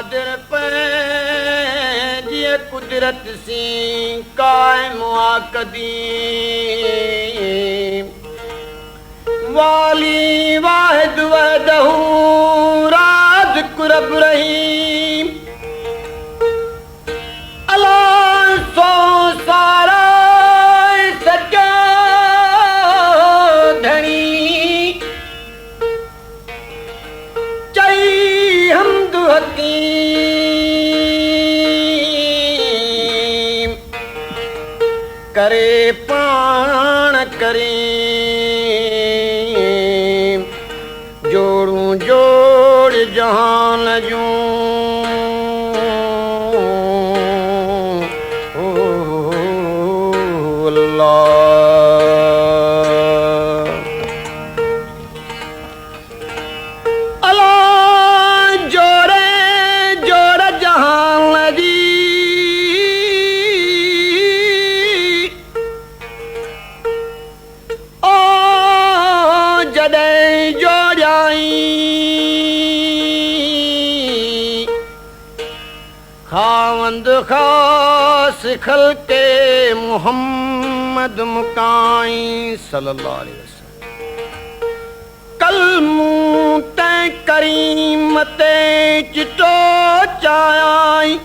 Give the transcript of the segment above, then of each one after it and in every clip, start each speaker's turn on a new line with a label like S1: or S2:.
S1: कादिर पे जिए कुदरत सी कायम कदीम वाली वाहिद वहदहू राज़िक़ रब रहीम अल्लाह सो सारा सच्चा धनी चई हमद हकीम करे पाण करीम जोड़ूं जोड़ जहान जूं खावंद खास खल्के मुहम्मद मुकाई सल्लल्लाहु अलैहि वसल्लम कल मूं ते करीम ते चिटो चाई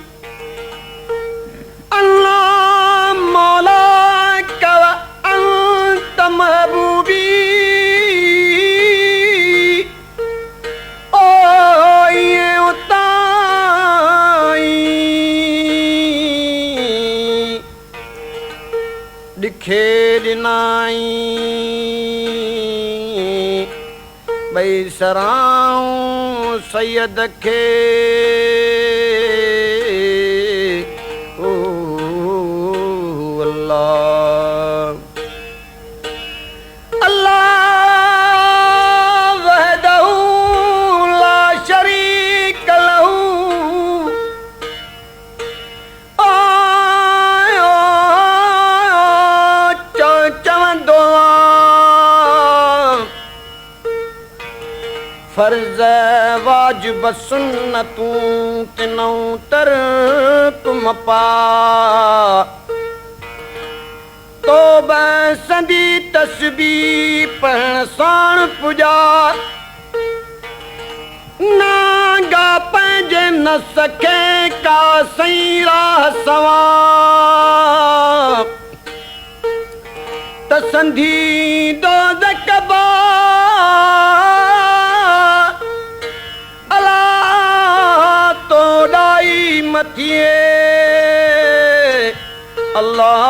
S1: अल्लाह मौला कव अंत महबूबी दिखे दिनाई भई सराऊं सैयद खे ओ अल्लाह अल्लाह वहदहू ला शरीक लहू फर्ज वाजिब सुन्नतूं तिनऊं तरक मपा तौबा संदी तस्बीह पढ़ण साण पुॼा नागा पंहिंजे न सके का सही राह सवा त संधी दोज़ख बा मथिए अल्लाह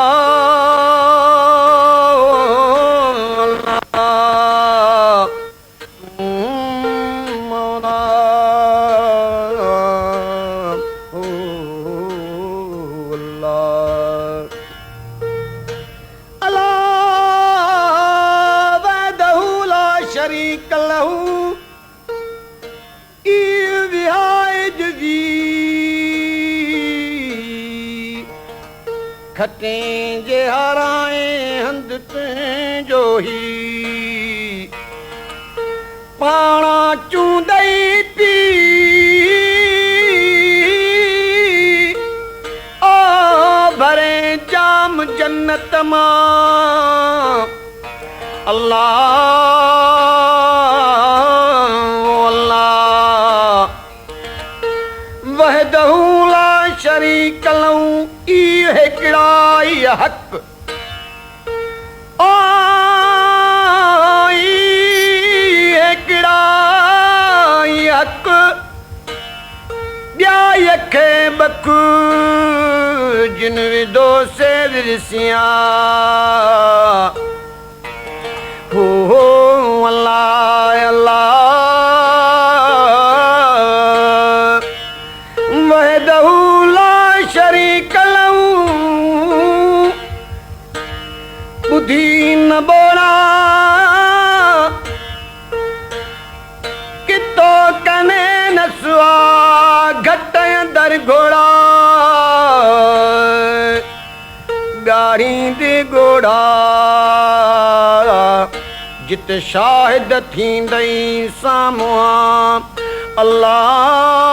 S1: मौला अल्लाह वहदहू ला शरीक लहू खटें जे हाराए हंद तुंहिंजो ही पाणा चूंदई पी ओ भरे जाम जन्नत मां अल्लाह अल्लाह वहदहू ला शरीक लहू हिकिड़ा हक़ हिकिड़ा हक़ ॿिया यखे बक जिन विदो से विरसिया हो अल्लाह अल्लाह वहदहू ला शरीक बुधी न बोरा कितो कने नसवा घट दर घोड़ा गाड़ी दे घोड़ा जित शाहिद थींदई सामुआ अल्लाह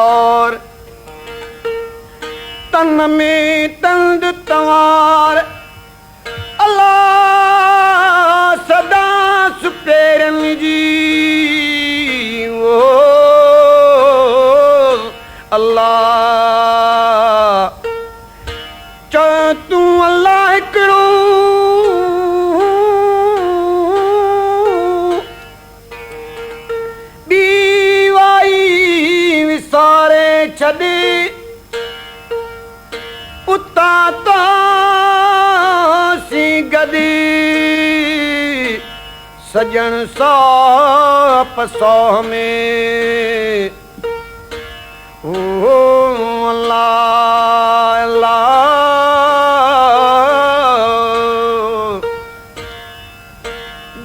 S1: तौर तन में तंद तवार अल्लाह सदा सुपेरन जी ओ अल्लाह चो तू अल्लाह हिकिड़ो विसारे छॾे उता तासी गदी सजन साप सौह में ओ अल्लाह अल्लाह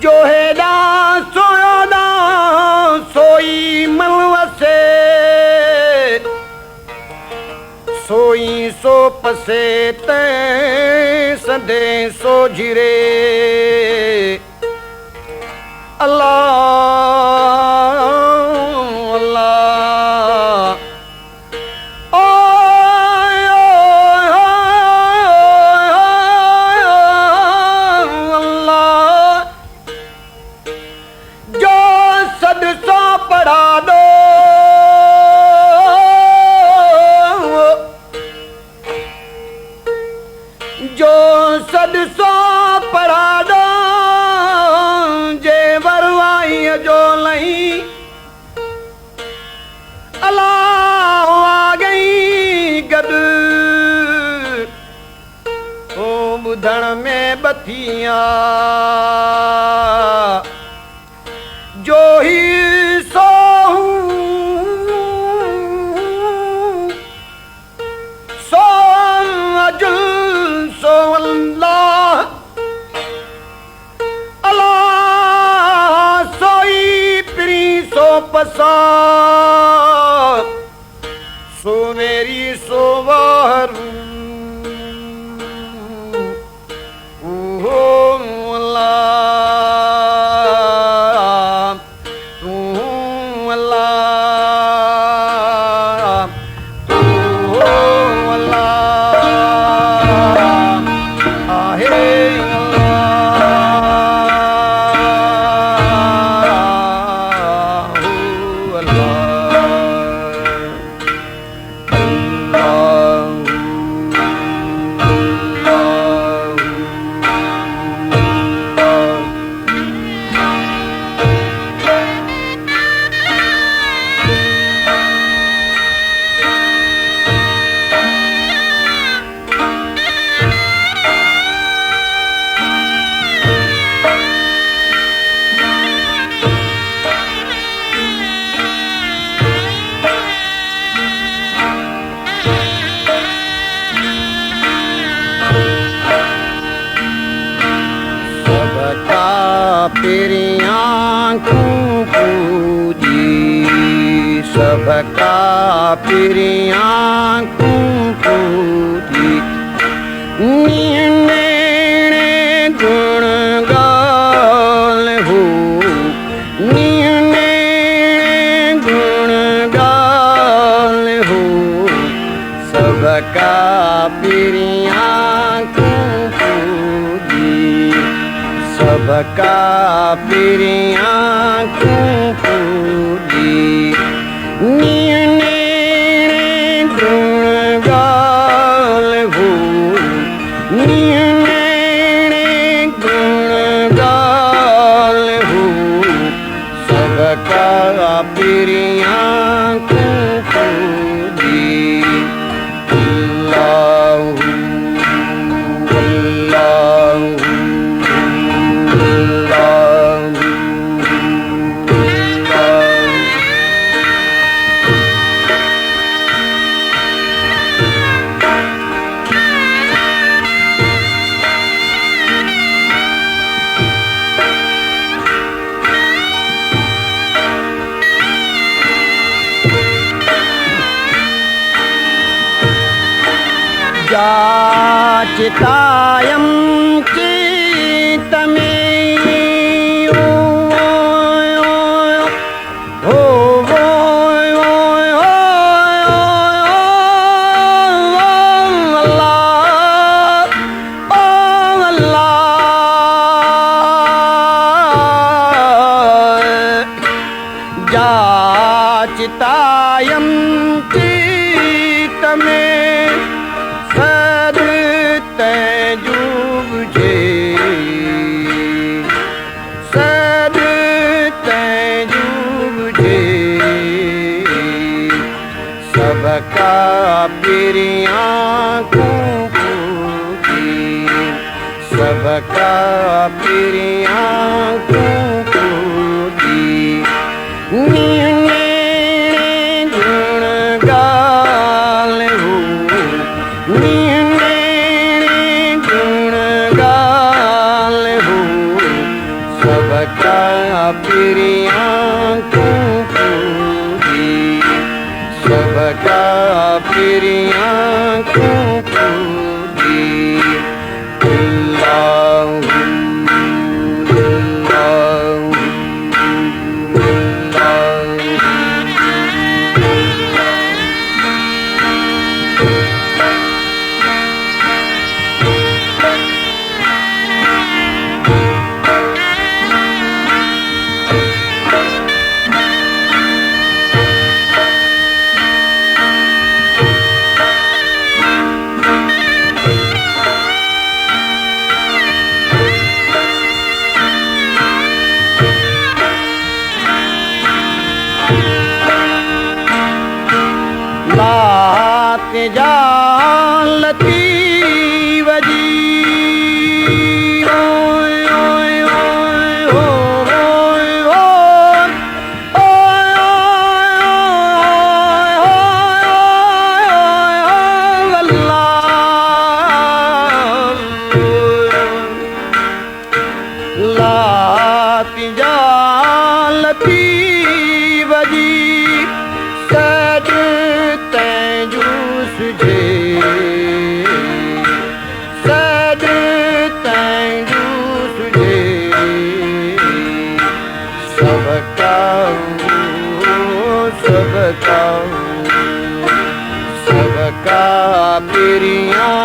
S1: जो हेॾा सोयोदा सोई मन वसे सोई सो पसे ते सदे सो झिरे अल्लाह अल्लाह ओय ओय अल्लाह जो सद सो पढ़ा दो जो सद सो पढ़ा दो जे वरवाई जो लही अल्लाह आ गई गद ओ ॿुधण में बथिया जो ही सो सो अजुल सो अल्लाह अल्लाह सोई प्री सो पसा सो मेरी सो वारू तेरी आँखों पूजी सबका तेरी आँखों पूजी नीने गुण गाल हो नीने गुण गाल हो सबका तेरी आँखों पूजी सबका तेरी आँखों पूजी नीने गुण गाल हो नीने गुण गाल हो सबका तेरी आँखों पूजी अल्लाह चितायम चित में हो जाचितायं चित्त में सद तैजू बुझे सद तैजू बुझे सबका प्रियाँ सबका प्रियाँ गुण गाल हो गुण गाल हो सबका प्रियाँ सबका प्रियाँ लात जालती वजी ओय ओय ओय ओय ओय लात जालती वजी सद तैजू सुझे सद तैजू सुझे सबका सबका सबका प्रियाँ